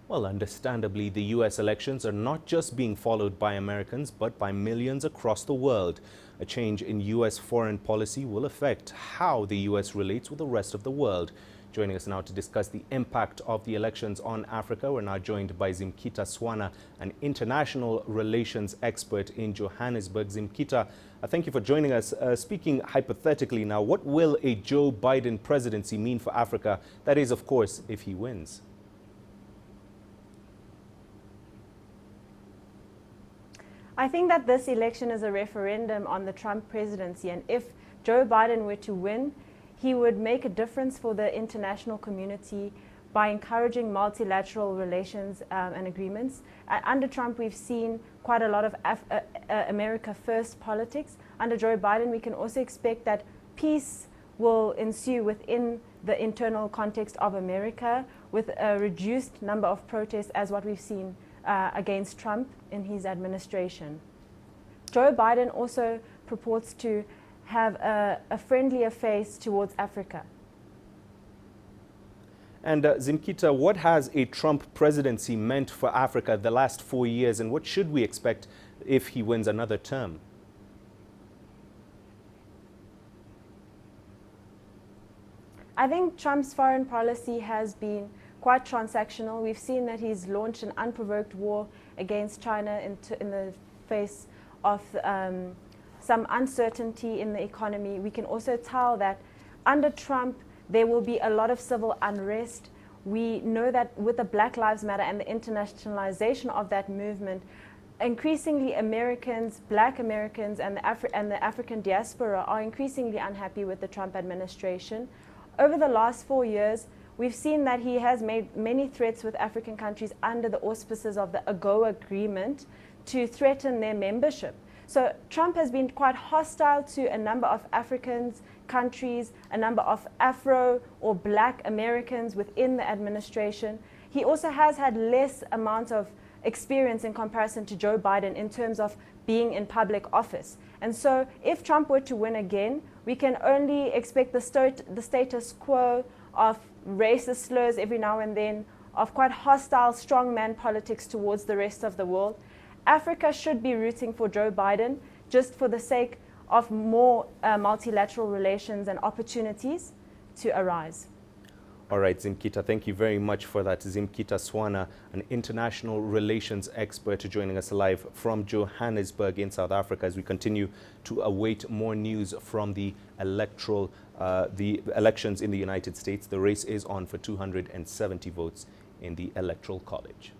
Well, understandably, the U.S. elections are not just being followed by Americans, but by millions across the world. A change in U.S. foreign policy will affect how the U.S. relates with the rest of the world. Joining us now to discuss the impact of the elections on Africa, we're now joined by Zimkhita Swana, an international relations expert in Johannesburg. Zimkhita, thank you for joining us. Speaking hypothetically now, what will a Joe Biden presidency mean for Africa? That is, of course, if he wins. I think that this election is a referendum on the Trump presidency, and if Joe Biden were to win, he would make a difference for the international community by encouraging multilateral relations and agreements. Under Trump, we've seen quite a lot of America First politics. Under Joe Biden, we can also expect that peace will ensue within the internal context of America, with a reduced number of protests as what we've seen against Trump in his administration. Joe Biden also purports to have a friendlier face towards Africa. And Zimkhita, what has a Trump presidency meant for Africa the last 4 years, and what should we expect if he wins another term? I think Trump's foreign policy has been quite transactional. We've seen that he's launched an unprovoked war against China in the face of some uncertainty in the economy. We can also tell that under Trump, there will be a lot of civil unrest. We know that with the Black Lives Matter and the internationalization of that movement, increasingly Americans, Black Americans, and the African diaspora are increasingly unhappy with the Trump administration. Over the last 4 years, we've seen that he has made many threats with African countries under the auspices of the AGOA agreement to threaten their membership. So Trump has been quite hostile to a number of African countries, a number of Afro or Black Americans within the administration. He also has had less amount of experience in comparison to Joe Biden in terms of being in public office. And so if Trump were to win again, we can only expect the status quo of racist slurs every now and then, of quite hostile strongman politics towards the rest of the world. Africa should be rooting for Joe Biden just for the sake of more multilateral relations and opportunities to arise. All right, Zimkhita, thank you very much for that. Zimkhita Swana, an international relations expert, joining us live from Johannesburg in South Africa as we continue to await more news from the elections in the United States. The race is on for 270 votes in the Electoral College.